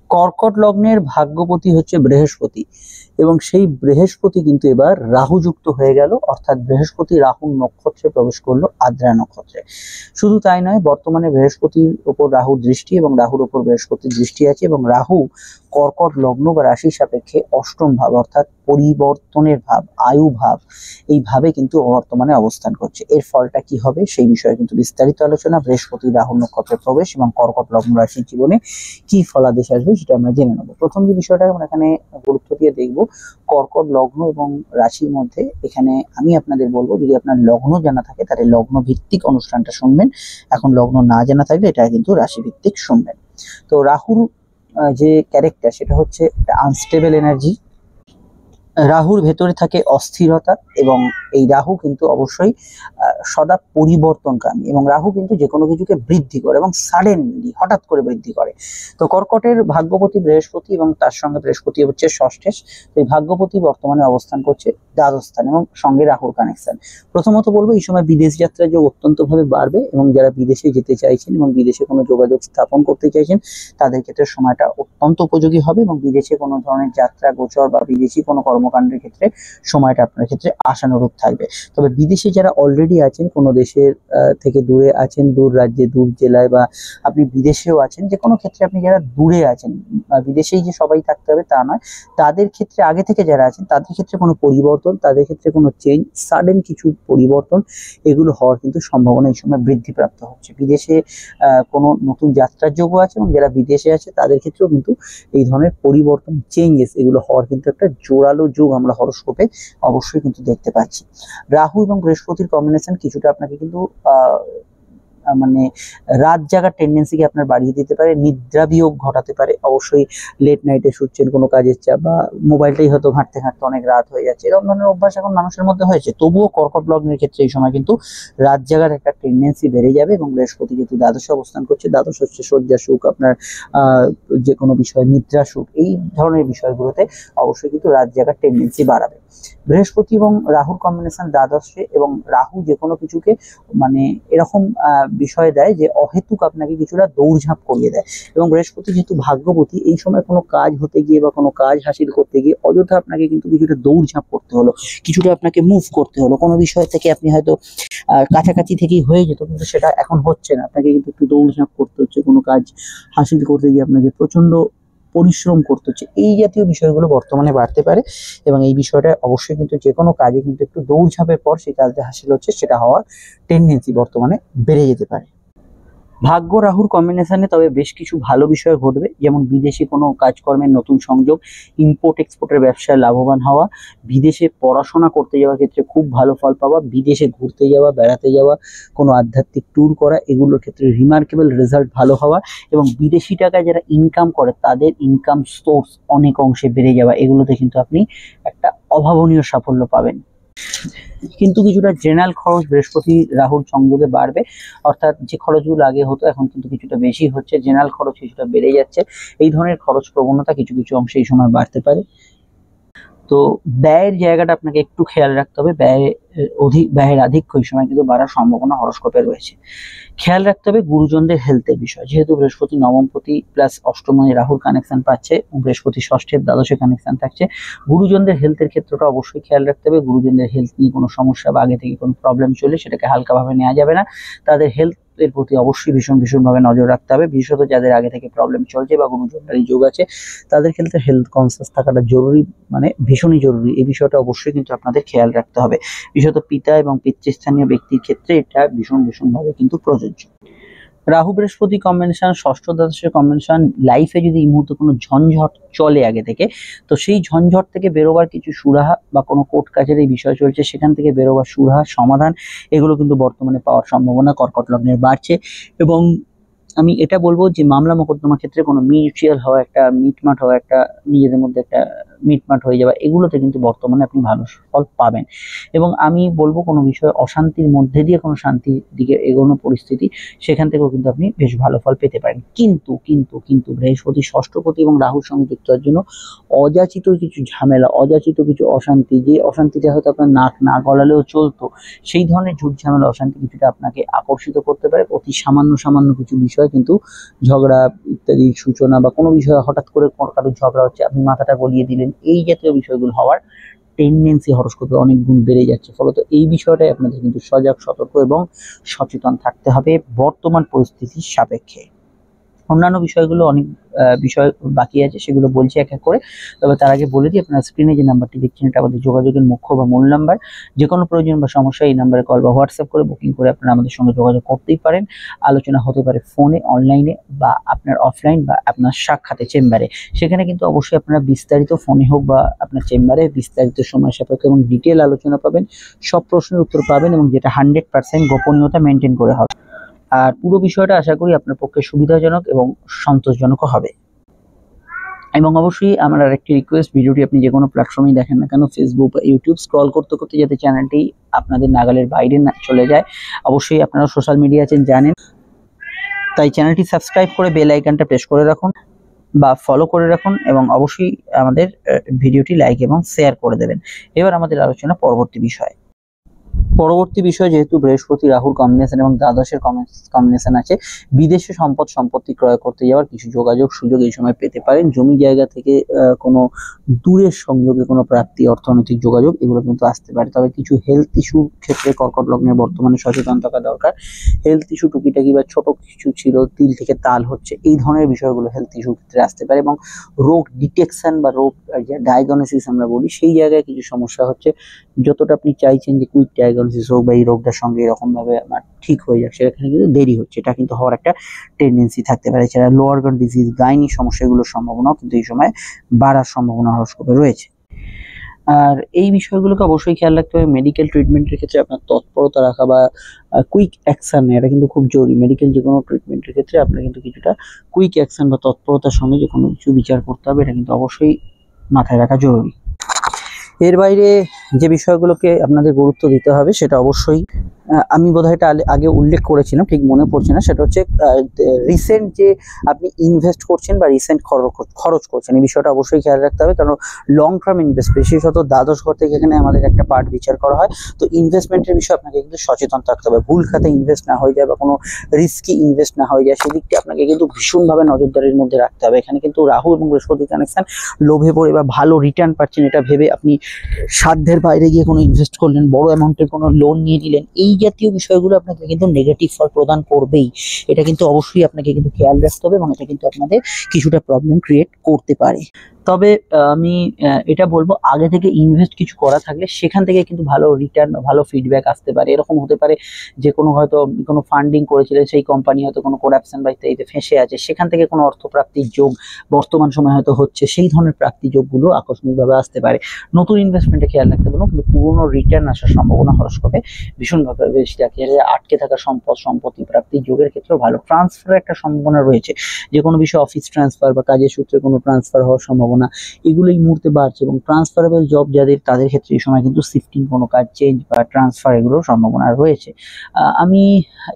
কর্কট লগ্নের ভাগ্যপতি হচ্ছে বৃহস্পতি, এবং সেই বৃহস্পতি কিন্তু এবার রাহুযুক্ত হয়ে গেল, অর্থাৎ বৃহস্পতি রাহুর নক্ষত্রে প্রবেশ করলো, আদ্রা নক্ষত্রে। শুধু তাই নয়, বর্তমানে বৃহস্পতির উপর রাহুর দৃষ্টি এবং রাহুর উপর বৃহস্পতির দৃষ্টি আছে, এবং রাহু কর্কট লগ্ন বা রাশির সাপেক্ষে অষ্টম ভাব অর্থাৎ পরিবর্তনের ভাব, আয়ু ভাব, এই ভাবে কিন্তু বর্তমানে অবস্থান করছে। এর ফলটা কি হবে সেই বিষয়ে কিন্তু বিস্তারিত আলোচনা, বৃহস্পতি রাহুর নক্ষত্রে প্রবেশ এবং কর্কট লগ্ন রাশির জীবনে কি ফলাদেশ আসবে সেটা আমরা জেনে নেবো। প্রথম যে বিষয়টা আমরা এখানে গুরুত্ব দিয়ে দেখবো, কর্কট লগ্ন এবং রাশির মধ্যে এখানে আমি আপনাদের বলবো, যদি আপনার লগ্ন জানা থাকে তাহলে লগ্ন ভিত্তিক অনুষ্ঠানটা শুনবেন, এখন লগ্ন না জানা থাকলে এটা কিন্তু রাশি ভিত্তিক শুনবেন। তো রাহুর যে ক্যারেক্টার সেটা হচ্ছে আনস্টেবল এনার্জি, রাহুর ভেতরে থাকে অস্থিরতা, এবং এই রাহু কিন্তু অবশ্যই সদা পরিবর্তনকামী, এবং রাহু কিন্তু যে কোনো কিছুকে বৃদ্ধি করে এবং সাডেনলি হঠাৎ করে বৃদ্ধি করে। তো কর্কটের ভাগ্যপতি বৃহস্পতি এবং তার সঙ্গে বৃহস্পতি হচ্ছে ষষ্ঠেশ। এই ভাগ্যপতি বর্তমানে অবস্থান করছে দ্বাদশ স্থানে এবং সঙ্গে রাহুর কানেকশন। প্রথমত বলবো, এই সময় বিদেশ যাত্রার যোগ অত্যন্ত ভাবে বাড়বে, এবং যারা বিদেশে যেতে চাইছেন এবং বিদেশে কোনো যোগাযোগ স্থাপন করতে চাইছেন তাদের ক্ষেত্রে সময়টা অত্যন্ত উপযোগী হবে, এবং বিদেশে কোনো ধরনের যাত্রা গোচর বা বিদেশি কোনো কর্মকাণ্ডের ক্ষেত্রে সময়টা আপনার ক্ষেত্রে আশানুরূপ থাকবে। তবে বিদেশে যারা অলরেডি আছেন, কোনো দেশের থেকে দূরে আছেন, দূর রাজ্যে, দূর জেলায়, বা আপনি বিদেশেও আছেন, যে কোনো ক্ষেত্রে আপনি যারা দূরে আছেন, বিদেশেই যে সবাই থাকতে হবে তা নয়, তাদের ক্ষেত্রে আগে থেকে যারা আছেন তাদের ক্ষেত্রে কোনো পরিবর্তন, তাদের ক্ষেত্রে কোনো চেঞ্জ, সাডেন কিছু পরিবর্তন, এগুলো হওয়ার কিন্তু সম্ভাবনা এই সময় বৃদ্ধিপ্রাপ্ত হচ্ছে। বিদেশে কোনো নতুন যাত্রার যোগও আছে, এবং যারা বিদেশে আছে তাদের ক্ষেত্রেও কিন্তু এই ধরনের পরিবর্তন, চেঞ্জেস, এগুলো হওয়ার কিন্তু একটা জোরালো যোগ আমরা হরোস্কোপে অবশ্যই কিন্তু দেখতে পাচ্ছি। রাহু এবং বৃহস্পতির কম্বিনেশন কিছুটা আপনাকে কিন্তু মানে রাত জাগার টেন্ডেন্সিকে আপনার বাড়িয়ে দিতে পারে, নিদ্রা বিয়োগ ঘটাতে পারে। অবশ্যই লেট নাইটে শুচ্ছেন কোনো কাজের চাপ, বা মোবাইলটাই হয়তো ঘাঁটতে ঘাঁটতে অনেক রাত হয়ে যাচ্ছে, এরকম ধরনের অভ্যাস এখন মানুষের মধ্যে হয়েছে। তবুও কর্কট লগ্নের ক্ষেত্রে এই সময় কিন্তু রাত জাগার একটা টেন্ডেন্সি বেড়ে যাবে, এবং বৃহস্পতি যেহেতু দ্বাদশে অবস্থান করছে, দ্বাদশ হচ্ছে শয্যা সুখ, আপনার যে কোনো বিষয় নিদ্রা সুখ, এই ধরনের বিষয়গুলোতে অবশ্যই কিন্তু রাত জাগার টেন্ডেন্সি বাড়াবে। বৃহস্পতি এবং রাহুর কম্বিনেশন দ্বাদশে, এবং রাহু যে কোনো কিছুকে মানে এরকম বিষয় দেয় যে অহেতুক আপনাকে কিছুটা দৌড়ঝাঁপ করিয়ে দেয়, এবং বৃহস্পতি যেহেতু ভাগ্যপতি, এই সময় কোনো কাজ হতে গিয়ে বা কোনো কাজ হাসিল করতে গিয়ে অযথা আপনাকে কিন্তু কিছুটা দৌড়ঝাঁপ করতে হলো, কিছুটা আপনাকে মুভ করতে হলো। কোনো বিষয় থেকে আপনি হয়তো কাছাকাছি থেকেই হয়ে যেত, কিন্তু সেটা এখন হচ্ছে না, আপনাকে কিন্তু একটু দৌড়ঝাঁপ করতে হচ্ছে, কোনো কাজ হাসিল করতে গিয়ে আপনাকে প্রচন্ড পরিশ্রম করতে হচ্ছে। এই জাতীয় বিষয়গুলো বর্তমানে বাড়তে পারে, এবং এই বিষয়টা অবশ্যই কিন্তু যে কোনো কাজে কিন্তু একটু দৌড়ঝাঁপের পর সেই কাজটা হাসিল হচ্ছে, সেটা হওয়ার টেন্ডেন্সি বর্তমানে বেড়ে যেতে পারে। ভাগ্য রাহুর কম্বিনেশনে তবে বেশ কিছু ভালো বিষয় ঘটবে, যেমন বিদেশি কোনো কাজকর্মের নতুন সংযোগ, ইম্পোর্ট এক্সপোর্টের ব্যবসায় লাভবান হওয়া, বিদেশে পড়াশোনা করতে যাওয়ার ক্ষেত্রে খুব ভালো ফল পাওয়া, বিদেশে ঘুরতে যাওয়া, বেড়াতে যাওয়া, কোনো আধ্যাত্মিক ট্যুর করা, এগুলোর ক্ষেত্রে রিমার্কেবল রেজাল্ট ভালো হওয়া, এবং বিদেশি টাকায় যারা ইনকাম করে তাদের ইনকাম সোর্স অনেক অংশে বেড়ে যাওয়া, এগুলোতে কিন্তু আপনি একটা অভাবনীয় সাফল্য পাবেন। কিন্তু কিছুটা জেনারেল খরচ বৃহস্পতি রাহুর সংযোগে বাড়বে, অর্থাৎ যে খরচগুলো আগে হতো এখন কিন্তু কিছুটা বেশি হচ্ছে, জেনারেল খরচ কিছুটা বেড়ে যাচ্ছে। এই ধরনের খরচ প্রবণতা কিছু কিছু অংশে এই সময় বাড়তে পারে। তো ব্যয়ের জায়গাটা আপনাকে একটু খেয়াল রাখতে হবে, ব্যয়ের আধিক্য এই সময় কিন্তু বাড়ার সম্ভাবনা হরোস্কোপে রয়েছে। খেয়াল রাখতে হবে গুরুজনদের হেলথের বিষয়, যেহেতু বৃহস্পতি নবমপতি প্লাস অষ্টমে রাহুর কানেকশন পাচ্ছে, বৃহস্পতি ষষ্ঠের দ্বাদশে কানেকশন থাকছে, গুরুজনদের হেলথের ক্ষেত্রটা অবশ্যই খেয়াল রাখতে হবে। গুরুজনদের হেলথ নিয়ে কোনো সমস্যা বা আগে থেকে কোনো প্রবলেম চলে সেটাকে হালকাভাবে নেওয়া যাবে না, তাদের হেলথ এর প্রতি অবশ্যই ভীষণভাবে নজর রাখতে হবে। বিশেষত যাদের আগে থেকে প্রবলেম চলছে বা গুরুজনদের যোগ আছে, তাদের ক্ষেত্রে হেলথ কনসিয়াস থাকাটা জরুরি, মানে ভীষণই জরুরি। এই বিষয়টা অবশ্যই কিন্তু আপনাদের খেয়াল রাখতে হবে। বিশেষত পিতা এবং পিতৃস্থানীয় ব্যক্তির ক্ষেত্রে এটা ভীষণভাবে কিন্তু প্রযোজ্য। রাহু বৃহস্পতি কম্বিনেশন, ষষ্ঠ দ্বাদশের কম্বিনেশন, লাইফে যদি এই মুহূর্তে কোনো ঝঞ্ঝট চলে আগে থেকে, তো সেই ঝঞ্ঝট থেকে বেরোবার কিছু সুরাহা, বা কোনো কোর্ট কাজের এই বিষয় চলছে সেখান থেকে বেরোবার সুরাহা, সমাধান, এগুলো কিন্তু বর্তমানে পাওয়ার সম্ভাবনা কর্কট লগ্নের বাড়ছে। এবং আমি এটা বলবো যে মামলা মোকদ্দমার ক্ষেত্রে কোনো মিউচুয়াল হওয়া, একটা মিটমাট হওয়া, একটা নিজেদের মধ্যে একটা মিটমাট হয়ে যাওয়া, এগুলোতে কিন্তু বর্তমানে আপনি ভালো ফল পাবেন। এবং আমি বলবো কোনো বিষয়ে অশান্তির মধ্যে দিয়ে কোনো শান্তির দিকে এগোনো পরিস্থিতি, সেখান থেকেও কিন্তু আপনি বেশ ভালো ফল পেতে পারেন। কিন্তু কিন্তু কিন্তু বৃহস্পতি ষষ্ঠপতি এবং রাহুর সঙ্গে যুক্ত হওয়ার জন্য অযাচিত কিছু ঝামেলা, অযাচিত কিছু অশান্তি, যে অশান্তিটা হয়তো আপনার নাক না গলালেও চলতো, সেই ধরনের ঝুট ঝামেলা অশান্তি কিছুটা আপনাকে আকর্ষিত করতে পারে। অতি সামান্য সামান্য কিছু বিষয় কিন্তু ঝগড়া ইত্যাদি সূচনা, বা কোনো বিষয়ে হঠাৎ করে কারোর ঝগড়া হচ্ছে, আপনি মাথাটা গলিয়ে দিলেন, এই জাতীয় বিষয়গুলো হওয়ার টেন্ডেন্সি হরোস্কোপে অনেক গুণ বেড়ে যাচ্ছে। ফলত এই বিষয়টাই আপনাদের কিন্তু সজাগ, সতর্ক এবং সচেতন থাকতে হবে বর্তমান পরিস্থিতির সাপেক্ষে। অন্যান্য বিষয়গুলো অনেক বিষয় বাকি আছে, সেগুলো বলছি এক এক করে। তবে তার আগে বলে দিই, আপনারা স্ক্রিনে যে নাম্বারটি দেখছেন এটা আমাদের যোগাযোগের মুখ্য বা মূল নাম্বার। যে কোনো প্রয়োজন বা সমস্যা এই নাম্বারে কল বা হোয়াটসঅ্যাপ করে বুকিং করে আপনারা আমাদের সঙ্গে যোগাযোগ করতেই পারেন। আলোচনা হতে পারে ফোনে, অনলাইনে, বা আপনার অফলাইন বা আপনার সাক্ষাতে চেম্বারে। সেখানে কিন্তু অবশ্যই আপনারা বিস্তারিত ফোনে হোক বা আপনার চেম্বারে বিস্তারিত সময় সাপেক্ষ এবং ডিটেল আলোচনা পাবেন, সব প্রশ্নের উত্তর পাবেন, এবং যেটা 100% গোপনীয়তা মেনটেন করে হবে। আর পুরো বিষয়টা আশা করি আপনার পক্ষে সুবিধাজনক এবং সন্তোষজনক হবে। এবং অবশ্যই আমার আরেকটি রিকোয়েস্ট, ভিডিওটি আপনি যে কোনো প্ল্যাটফর্মেই দেখেন না কেন, ফেসবুক বা ইউটিউব, স্ক্রল করতে করতে যাতে চ্যানেলটি আপনাদের নাগালের বাইরে না চলে যায়। অবশ্যই আপনারা সোশ্যাল মিডিয়া আছেন জানেন, তাই চ্যানেলটি সাবস্ক্রাইব করে বেল আইকনটা প্রেস করে রাখুন বা ফলো করে রাখুন, এবং অবশ্যই আমাদের ভিডিওটি লাইক এবং শেয়ার করে দেবেন। এবার আমাদের আলোচনা পরবর্তী বিষয়, যেহেতু বৃহস্পতি রাহুর কম্বিনেশন এবং দ্বাদশের কম্বিনেশন আছে, বিদেশে সম্পত্তি ক্রয় করতে যাওয়ার কিছু যোগাযোগ সুযোগ এই সময় পেতে পারেন। জমি জায়গা থেকে কোনো দূরের সংযোগে কোনো প্রাপ্তি, অর্থনৈতিক যোগাযোগ, এগুলো কিন্তু আসতে পারে। তবে কিছু হেলথ ইস্যুর ক্ষেত্রে কর্কট লগ্নের বর্তমানে সচেতন থাকা দরকার। হেলথ ইস্যু টুকিটাকি বা ছোট কিছু ছিল, তিল থেকে তাল হচ্ছে, এই ধরনের বিষয়গুলো হেলথ ইস্যুর ক্ষেত্রে আসতে পারে। এবং রোগ ডিটেকশন বা রোগ ডায়াগনোসিস আমরা বলি, সেই জায়গায় কিছু সমস্যা হচ্ছে। যতটা আপনি চাইছেন যে কুইক ডায়াগনোসিস হোক বা এই রোগটার সঙ্গে এরকম ভাবে আমার ঠিক হয়ে যাচ্ছে, সেখানে কিন্তু দেরি হচ্ছে, এটা কিন্তু হওয়ার একটা টেন্ডেন্সি থাকতে পারে। এছাড়া লো অর্গান ডিজিজ, গাইনি সমস্যাগুলোর সম্ভাবনাও কিন্তু এই সময় বাড়ার সম্ভাবনা হরোস্কোপে রয়েছে। আর এই বিষয়গুলোকে অবশ্যই খেয়াল রাখতে হবে। মেডিকেল ট্রিটমেন্টের ক্ষেত্রে আপনার তৎপরতা রাখা বা কুইক অ্যাকশন, এটা কিন্তু খুব জরুরি। মেডিকেল যে কোনো ট্রিটমেন্টের ক্ষেত্রে আপনার কিন্তু কিছুটা কুইক অ্যাকশন বা তৎপরতার সঙ্গে যে কোনো কিছু বিচার করতে হবে, এটা কিন্তু অবশ্যই মাথায় রাখা জরুরি। এর বাইরে যে বিষয়গুলোকে আপনাদের গুরুত্ব দিতে হবে, সেটা অবশ্যই আমি বোধহয় এটা আগে উল্লেখ করেছিলাম, ঠিক মনে পড়ছে না, সেটা হচ্ছে রিসেন্ট যে আপনি ইনভেস্ট করছেন বা রিসেন্ট খরচ করছেন, এই বিষয়টা অবশ্যই খেয়াল রাখতে হবে। কারণ লং টার্ম ইনভেস্ট, বিশেষত দ্বাদশ ঘর থেকে এখানে আমাদের একটা পার্ট বিচার করা হয়। তো ইনভেস্টমেন্টের বিষয়ে আপনাকে কিন্তু সচেতন থাকতে হবে, ভুল খাতে ইনভেস্ট না হয়ে যায় বা কোনো রিস্কি ইনভেস্ট না হয়ে যায়, সেদিকটি আপনাকে কিন্তু ভীষণভাবে নজরদারির মধ্যে রাখতে হবে। এখানে কিন্তু রাহু এবং বৃহস্পতি কানেকশন, লোভে পড়ে বা ভালো রিটার্ন পাচ্ছেন এটা ভেবে আপনি সাধ্যের বাইরে গিয়ে কোনো ইনভেস্ট করলেন, বড় অ্যামাউন্টের কোনো লোন নিয়ে নিলেন, এই জাতীয় বিষয়গুলো আপনাকে কিন্তু নেগেটিভ ফল প্রদান করবেই। এটা কিন্তু অবশ্যই আপনাকে কিন্তু খেয়াল রাখতে হবে, এবং এটা কিন্তু আপনাদের কিছুটা প্রবলেম ক্রিয়েট করতে পারে। তবে আমি এটা বলবো, আগে থেকে ইনভেস্ট কিছু করা থাকলে সেখান থেকে কিন্তু ভালো রিটার্ন, ভালো ফিডব্যাক আসতে পারে। এরকম হতে পারে যে হয়তো কোনো ফান্ডিং করেছিলেন, সেই কোম্পানি হয়তো কোনো করাপশন বা ইত্যাদিতে ফেঁসে আছে, সেখান থেকে কোনো অর্থপ্রাপ্তির যোগ বর্তমান সময় হয়তো হচ্ছে, সেই ধরনের প্রাপ্তি যোগগুলো আকস্মিকভাবে আসতে পারে। নতুন ইনভেস্টমেন্টে খেয়াল রাখতে পারবো, কিন্তু পুরোনো রিটার্ন আসার সম্ভাবনা হরোস্কোপে ভীষণভাবে বেশি থাকে। আটকে থাকা সম্পত্তি প্রাপ্তির যোগের ক্ষেত্রেও ভালো ট্রান্সফারের একটা সম্ভাবনা রয়েছে। যে কোনো বিষয়ে অফিস ট্রান্সফার বা কাজের সূত্রে কোনো ট্রান্সফার হওয়ার সম্ভাবনা, এগুলো এই মুহূর্তে বাড়ছে। এবং ট্রান্সফারেবল জব যাদের, তাদের ক্ষেত্রে এই সময় কিন্তু শিফটিং, কোনো কাজ চেঞ্জ বা ট্রান্সফার, এগুলোর সম্ভাবনা রয়েছে। আমি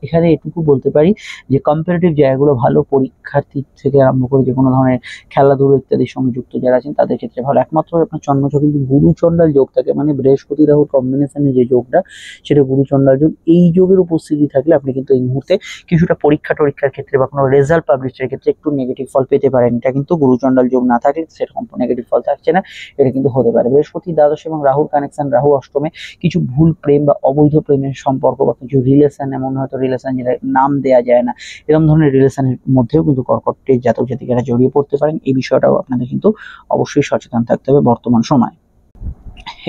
এখানে এটুকু বলতে পারি যে কম্পারেটিভ জায়গাগুলো ভালো, পরীক্ষার্থী থেকে আরম্ভ করে যে কোনো ধরনের খেলাধুলো ইত্যাদির সঙ্গে যুক্ত যারা আছেন তাদের ক্ষেত্রে ভালো। একমাত্র আপনার জন্মছকে কিন্তু গুরুচণ্ডাল যোগ থাকে, মানে বৃহস্পতি রাহুর কম্বিনেশনে যে যোগটা, সেটা গুরুচণ্ডাল যোগ। এই যোগের উপস্থিতি থাকলে আপনি কিন্তু এই মুহূর্তে কিছুটা পরীক্ষার ক্ষেত্রে বা কোনো রেজাল্ট পাবলিশের ক্ষেত্রে একটু নেগেটিভ ফল পেতে পারেন। এটা কিন্তু গুরুচণ্ডাল যোগ না থাকলে সেরকম নেগেটিভ ফল থাকছে না, এটা কিন্তু হতে পারে। বৃহস্পতি দ্বাদশ এবং রাহুর কানেকশন, রাহু অষ্টমে, কিছু ভুল প্রেম বা অবৈধ প্রেমের সম্পর্ক বা কিছু রিলেশন, এমন হয়তো রিলেশন যেটা নাম দেওয়া যায় না, এরকম ধরনের রিলেশনের মধ্যেও কিন্তু কর্কটের জাতক জাতিকারা জড়িয়ে পড়তে পারেন। এই বিষয়টাও আপনাদের কিন্তু অবশ্যই সচেতন থাকতে হবে বর্তমান সময়।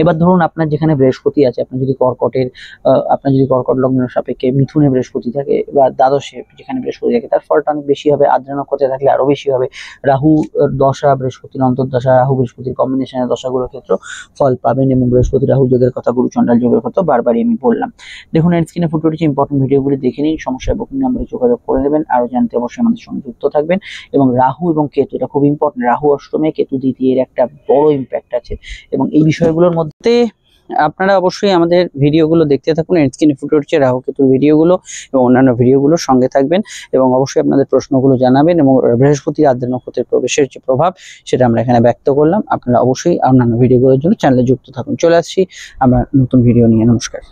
এবার ধরুন আপনার যেখানে বৃহস্পতি আছে, আপনার যদি কর্কট লগ্নের সাপেক্ষে মিথুনে বৃহস্পতি থাকে বা দ্বাদশে যেখানে বৃহস্পতি থাকে, তার ফলটা অনেক বেশি হবে। আদ্রা নক্ষত্রে থাকলে আরো বেশি হবে। রাহু দশা, বৃহস্পতির অন্তর্দশা, রাহু বৃহস্পতির কম্বিনেশনের দশাগুলোর ক্ষেত্রে ফল পাবেন। এবং বৃহস্পতি রাহু যোগের কথা, গুরু চন্ডাল যোগের কথা বারবারই আমি বললাম। দেখুন এর স্ক্রিনে ফুটে উঠেছে ইম্পর্টেন্ট ভিডিওগুলি দেখে নিন, সমস্যায় বুকিং নাম্বারে যোগাযোগ করে নেবেন। আরো জানতে অবশ্যই আমাদের সঙ্গে যুক্ত থাকবেন। এবং রাহু এবং কেতু, এটা খুব ইম্পর্টেন্ট, রাহু অষ্টমে কেতু দ্বিতীয়, এর একটা বড় ইম্প্যাক্ট আছে। এবং এই বিষয়গুলোর মধ্যে আপনারা অবশ্যই আমাদের ভিডিওগুলো দেখতে থাকুন। স্ক্রিনে ফুটে উঠছে রাহু কেতুর ভিডিওগুলো এবং অন্যান্য ভিডিওগুলোর সঙ্গে থাকবেন। এবং অবশ্যই আপনাদের প্রশ্নগুলো জানাবেন। এবং বৃহস্পতি আদ্রা নক্ষত্রের প্রবেশের যে প্রভাব, সেটা আমরা এখানে ব্যক্ত করলাম। আপনারা অবশ্যই অন্যান্য ভিডিওগুলোর জন্য চ্যানেলে যুক্ত থাকুন। চলে আসছি আমরা নতুন ভিডিও নিয়ে। নমস্কার।